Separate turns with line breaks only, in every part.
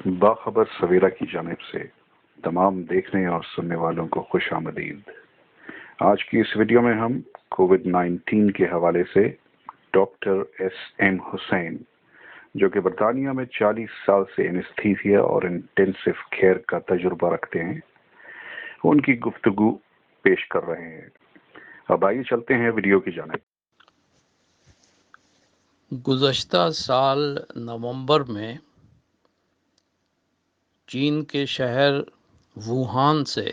باخبر سویرا کی جانب سے تمام دیکھنے اور سننے والوں کو خوش آمدید۔ آج کی اس ویڈیو میں ہم کووڈ-19 کے حوالے سے ڈاکٹر ایس ایم حسین، جو کہ برطانیہ میں 40 سال سے اینستھیزیا اور انٹینسو کیئر کا تجربہ رکھتے ہیں، ان کی گفتگو پیش کر رہے ہیں۔ اب آئیے چلتے ہیں ویڈیو کی جانب۔
گزشتہ سال نومبر میں چین کے شہر ووہان سے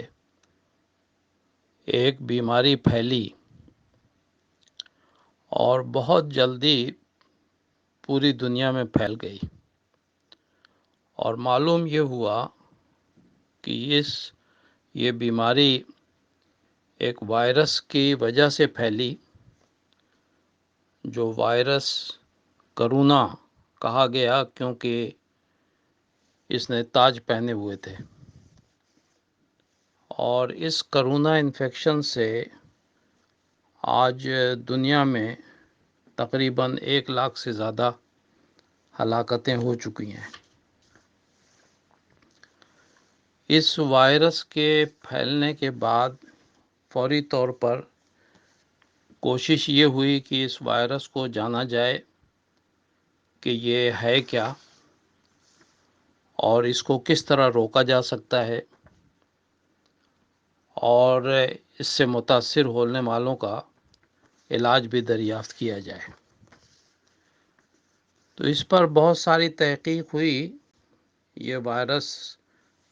ایک بیماری پھیلی اور بہت جلدی پوری دنیا میں پھیل گئی، اور معلوم یہ ہوا کہ یہ بیماری ایک وائرس کی وجہ سے پھیلی، جو وائرس کرونا کہا گیا کیونکہ اس نے تاج پہنے ہوئے تھے۔ اور اس کرونا انفیکشن سے آج دنیا میں تقریباً 1 لاکھ سے زیادہ ہلاکتیں ہو چکی ہیں۔ اس وائرس کے پھیلنے کے بعد فوری طور پر کوشش یہ ہوئی کہ اس وائرس کو جانا جائے کہ یہ ہے کیا اور اس کو کس طرح روکا جا سکتا ہے، اور اس سے متاثر ہونے والوں کا علاج بھی دریافت کیا جائے۔ تو اس پر بہت ساری تحقیق ہوئی۔ یہ وائرس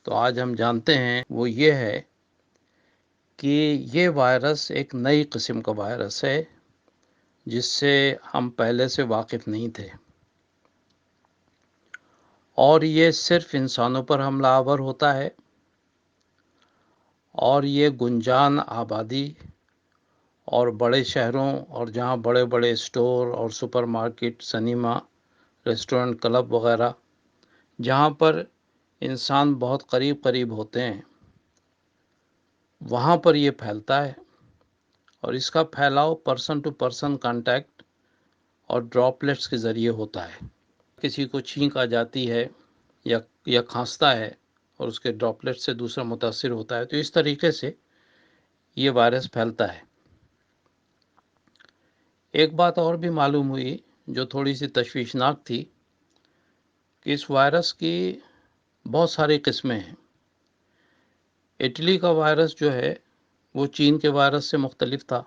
تو آج ہم جانتے ہیں وہ یہ ہے کہ یہ وائرس ایک نئی قسم کا وائرس ہے جس سے ہم پہلے سے واقف نہیں تھے، اور یہ صرف انسانوں پر حملہ آور ہوتا ہے، اور یہ گنجان آبادی اور بڑے شہروں اور جہاں بڑے بڑے اسٹور اور super market, cinema, restaurant, club وغیرہ، جہاں پر انسان بہت قریب ہوتے ہیں، وہاں پر یہ پھیلتا ہے۔ اور اس کا پھیلاؤ پرسن ٹو پرسن کانٹیکٹ اور ڈراپلیٹس کے ذریعے ہوتا ہے۔ کسی کو چھینک آ جاتی ہے یا کھانستا ہے اور اس کے ڈراپلیٹ سے دوسرا متاثر ہوتا ہے، تو اس طریقے سے یہ وائرس پھیلتا ہے۔ ایک بات اور بھی معلوم ہوئی جو تھوڑی سی تشویشناک تھی، کہ اس وائرس کی بہت ساری قسمیں ہیں۔ اٹلی کا وائرس جو ہے وہ چین کے وائرس سے مختلف تھا،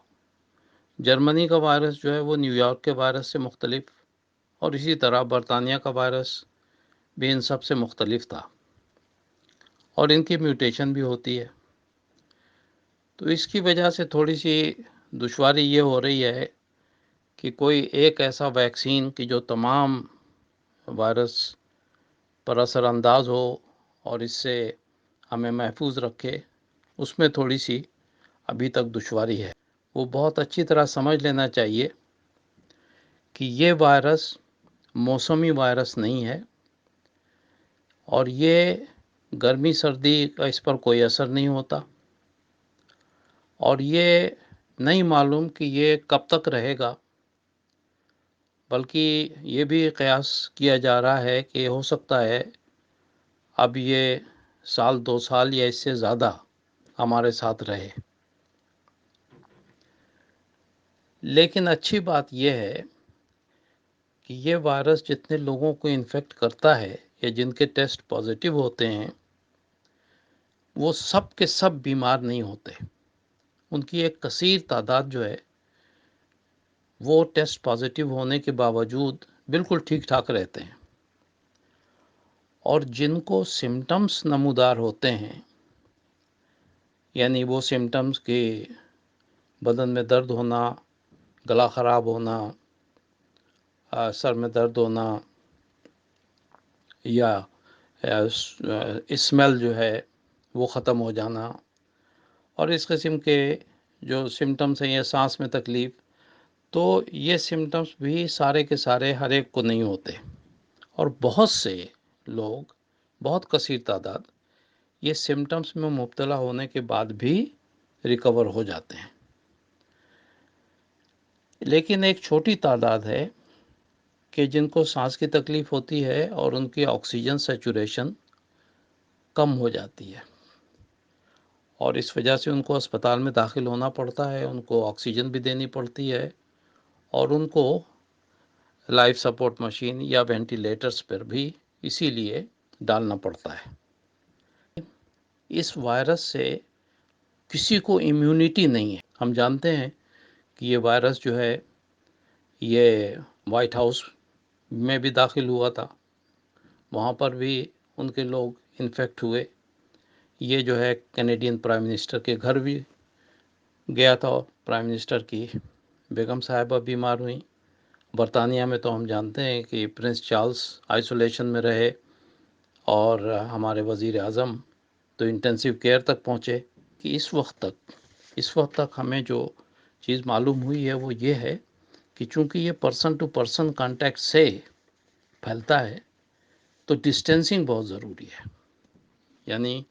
جرمنی کا وائرس جو ہے وہ نیو یارک کے وائرس سے مختلف، اور اسی طرح برطانیہ کا وائرس بھی ان سب سے مختلف تھا، اور ان کی میوٹیشن بھی ہوتی ہے۔ تو اس کی وجہ سے تھوڑی سی دشواری یہ ہو رہی ہے کہ کوئی ایک ایسا ویکسین کہ جو تمام وائرس پر اثر انداز ہو اور اس سے ہمیں محفوظ رکھے، اس میں تھوڑی سی ابھی تک دشواری ہے۔ وہ بہت اچھی طرح سمجھ لینا چاہیے کہ یہ وائرس موسمی وائرس نہیں ہے، اور یہ گرمی سردی کا اس پر کوئی اثر نہیں ہوتا، اور یہ نہیں معلوم کہ یہ کب تک رہے گا، بلکہ یہ بھی قیاس کیا جا رہا ہے کہ ہو سکتا ہے اب یہ 1-2 سال یا اس سے زیادہ ہمارے ساتھ رہے۔ لیکن اچھی بات یہ ہے کہ یہ وائرس جتنے لوگوں کو انفیکٹ کرتا ہے یا جن کے ٹیسٹ پازیٹیو ہوتے ہیں، وہ سب کے سب بیمار نہیں ہوتے۔ ان کی ایک کثیر تعداد جو ہے وہ ٹیسٹ پازیٹیو ہونے کے باوجود بالکل ٹھیک ٹھاک رہتے ہیں، اور جن کو سمٹمز نمودار ہوتے ہیں، یعنی وہ سمٹمز کہ بدن میں درد ہونا، گلا خراب ہونا، سر میں درد ہونا، یا اسمیل جو ہے وہ ختم ہو جانا، اور اس قسم کے جو سمٹمز ہیں، یا سانس میں تکلیف، تو یہ سمٹمز بھی سارے کے سارے ہر ایک کو نہیں ہوتے، اور بہت سے لوگ، بہت کثیر تعداد، یہ سمٹمز میں مبتلا ہونے کے بعد بھی ریکور ہو جاتے ہیں۔ لیکن ایک چھوٹی تعداد ہے کہ جن کو سانس کی تکلیف ہوتی ہے اور ان کی آکسیجن سیچوریشن کم ہو جاتی ہے، اور اس وجہ سے ان کو اسپتال میں داخل ہونا پڑتا ہے، ان کو آکسیجن بھی دینی پڑتی ہے، اور ان کو لائف سپورٹ مشین یا وینٹیلیٹرز پر بھی اسی لیے ڈالنا پڑتا ہے۔ اس وائرس سے کسی کو امیونٹی نہیں ہے۔ ہم جانتے ہیں کہ یہ وائرس جو ہے یہ وائٹ ہاؤس میں بھی داخل ہوا تھا، وہاں پر بھی ان کے لوگ انفیکٹ ہوئے۔ یہ جو ہے کینیڈین پرائم منسٹر کے گھر بھی گیا تھا، پرائم منسٹر کی بیگم صاحبہ بیمار ہوئیں۔ برطانیہ میں تو ہم جانتے ہیں کہ پرنس چارلز آئسولیشن میں رہے، اور ہمارے وزیر اعظم تو انٹینسیو کیئر تک پہنچے۔ کہ اس وقت تک ہمیں جو چیز معلوم ہوئی ہے وہ یہ ہے کہ چونکہ یہ پرسن ٹو پرسن کانٹیکٹ سے پھیلتا ہے تو ڈسٹینسنگ بہت ضروری ہے، یعنی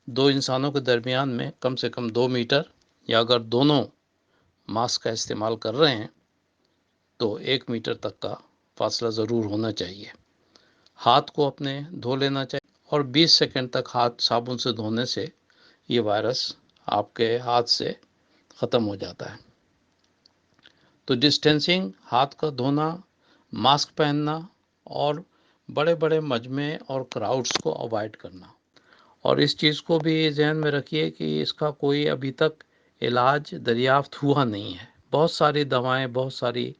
دو انسانوں کے درمیان میں کم سے کم 2 میٹر، یا اگر دونوں ماسک کا استعمال کر رہے ہیں تو 1 میٹر تک کا فاصلہ ضرور ہونا چاہیے۔ ہاتھ کو اپنے دھو لینا چاہیے، اور 20 سیکنڈ تک ہاتھ صابن سے دھونے سے یہ وائرس آپ کے ہاتھ سے ختم ہو جاتا ہے۔ تو ڈسٹینسنگ، ہاتھ کا دھونا، ماسک پہننا، اور بڑے بڑے مجمع اور کراؤڈز کو اوائڈ کرنا۔ اور اس چیز کو بھی ذہن میں رکھیے کہ اس کا کوئی ابھی تک علاج دریافت ہوا نہیں ہے۔ بہت ساری دوائیں، بہت ساری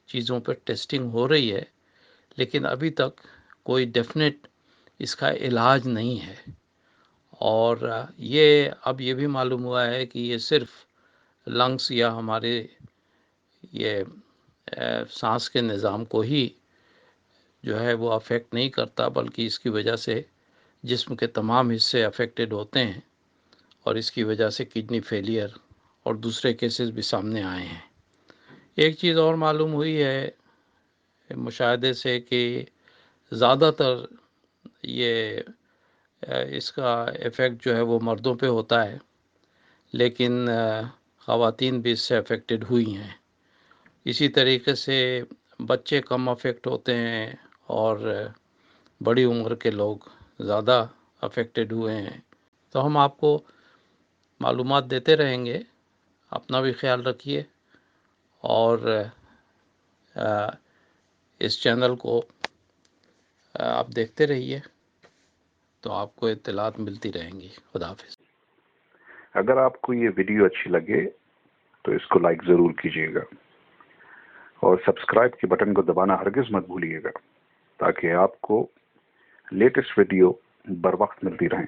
چیزوں پہ ٹیسٹنگ ہو رہی ہے، لیکن ابھی تک کوئی ڈیفینٹ اس کا علاج نہیں ہے۔ اور اب یہ بھی معلوم ہوا ہے کہ یہ صرف لنگس یا ہمارے یہ سانس کے نظام کو ہی جو ہے وہ افیکٹ نہیں کرتا، بلکہ اس کی وجہ سے جسم کے تمام حصے افیکٹڈ ہوتے ہیں، اور اس کی وجہ سے کڈنی فیلئر اور دوسرے کیسز بھی سامنے آئے ہیں۔ ایک چیز اور معلوم ہوئی ہے مشاہدے سے کہ زیادہ تر یہ اس کا ایفیکٹ جو ہے وہ مردوں پہ ہوتا ہے، لیکن خواتین بھی اس سے افیکٹڈ ہوئی ہیں۔ اسی طریقے سے بچے کم افیکٹ ہوتے ہیں، اور بڑی عمر کے لوگ زیادہ افیکٹڈ ہوئے ہیں۔ تو ہم آپ کو معلومات دیتے رہیں گے، اپنا بھی خیال رکھیے، اور اس چینل کو آپ دیکھتے رہیے تو آپ کو اطلاعات ملتی رہیں گی۔ خدا حافظ۔
اگر آپ کو یہ ویڈیو اچھی لگے تو اس کو لائک ضرور کیجیے گا، اور سبسکرائب کے بٹن کو دبانا ہرگز مت بھولیے گا، تاکہ آپ کو لیٹسٹ ویڈیو بر وقت ملتی رہیں۔